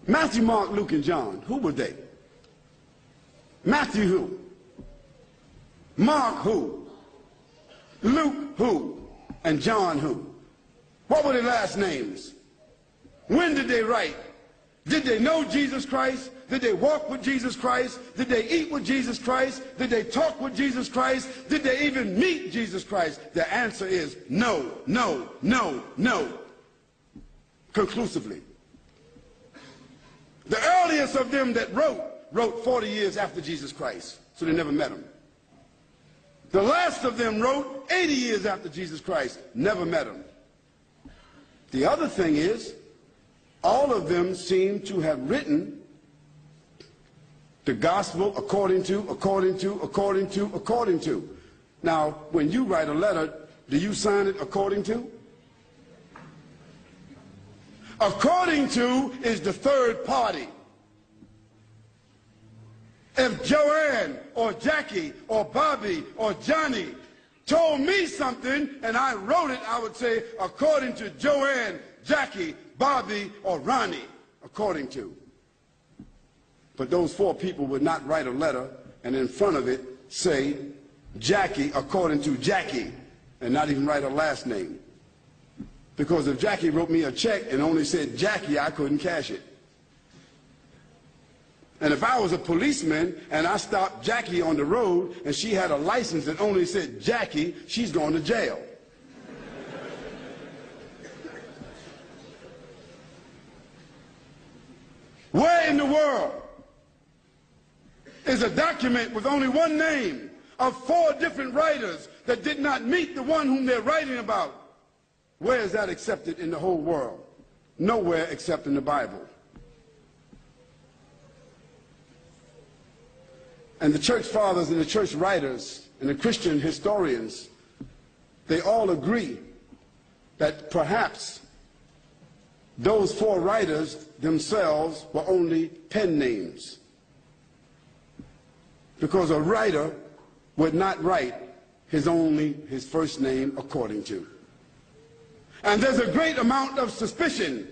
Matthew, Mark, Luke, and John, who were they? Matthew who? Mark who? Luke who? And John who? What were their last names? When did they write? Did they know Jesus Christ? Did they walk with Jesus Christ? Did they eat with Jesus Christ? Did they talk with Jesus Christ? Did they even meet Jesus Christ? The answer is no, no, no, no. Conclusively. The earliest of them that wrote 40 years after Jesus Christ, so they never met him. The last of them wrote 80 years after Jesus Christ, never met him. The other thing is, all of them seem to have written the gospel according to. Now, when you write a letter, do you sign it according to? According to is the third party. If Joanne or Jackie or Bobby or Johnny told me something and I wrote it, I would say according to Joanne, Jackie, Bobby, or Ronnie, according to. But those four people would not write a letter and in front of it say Jackie according to Jackie and not even write her last name. Because if Jackie wrote me a check and only said Jackie, I couldn't cash it. And if I was a policeman and I stopped Jackie on the road and she had a license that only said Jackie, she's going to jail. Where in the world is a document with only one name of four different writers that did not meet the one whom they're writing about? Where is that accepted in the whole world? Nowhere except in the Bible. And the church fathers and the church writers and the Christian historians, they all agree that perhaps those four writers themselves were only pen names. Because a writer would not write his first name according to. And there's a great amount of suspicion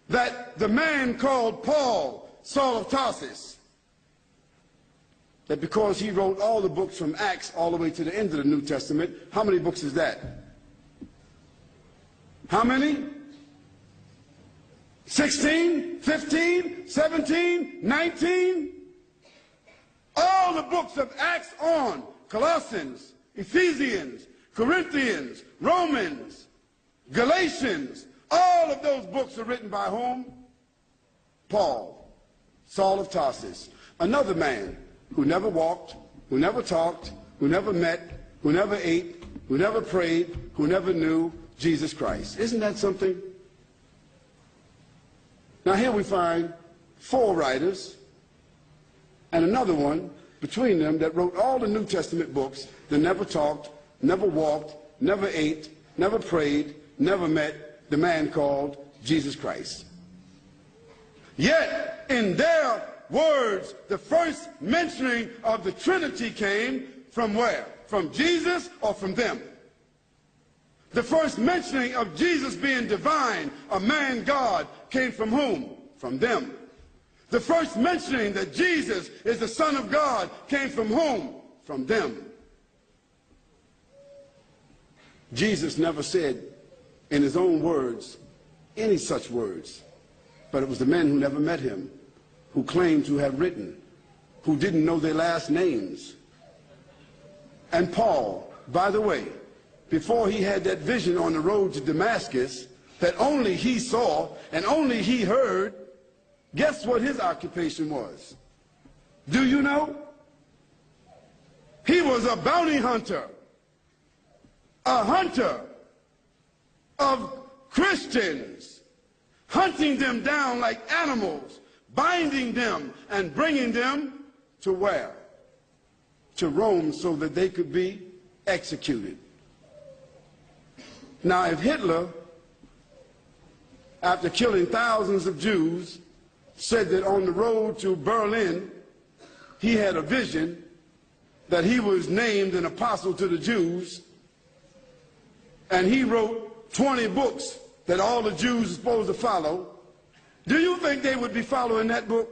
that the man called Paul, Saul of Tarsus, that because he wrote all the books from Acts all the way to the end of the New Testament, how many books is that? How many? 16, 15, 17, 19? All the books of Acts on, Colossians, Ephesians, Corinthians, Romans, Galatians, all of those books are written by whom? Paul, Saul of Tarsus, another man who never walked, who never talked, who never met, who never ate, who never prayed, who never knew Jesus Christ. Isn't that something? Now here we find four writers and another one between them that wrote all the New Testament books that never talked, never walked, never ate, never prayed, never met the man called Jesus Christ. Yet in their words, the first mentioning of the Trinity came from where? From Jesus or from them? The first mentioning of Jesus being divine, a man God, came from whom? From them. The first mentioning that Jesus is the Son of God came from whom? From them. Jesus never said in his own words any such words, but it was the men who never met him, who claimed to have written, who didn't know their last names. And Paul, by the way, before he had that vision on the road to Damascus that only he saw and only he heard, guess what his occupation was? Do you know? He was a bounty hunter, a hunter of Christians, hunting them down like animals, binding them and bringing them to where? To Rome, so that they could be executed. Now, if Hitler, after killing thousands of Jews, said that on the road to Berlin, he had a vision that he was named an apostle to the Jews, and he wrote 20 books that all the Jews are supposed to follow, Do you think they would be following that book?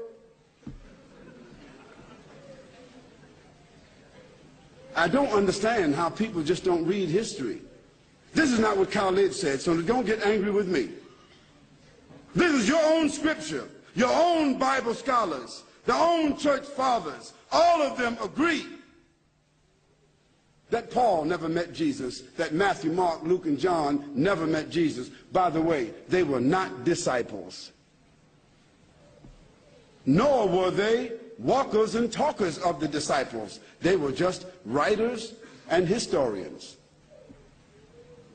I don't understand how people just don't read history. This is not what Khalid said, so don't get angry with me. This is your own scripture, your own Bible scholars, the own church fathers. All of them agree that Paul never met Jesus, that Matthew, Mark, Luke, and John never met Jesus. By the way, they were not disciples. Nor were they walkers and talkers of the disciples. They were just writers and historians.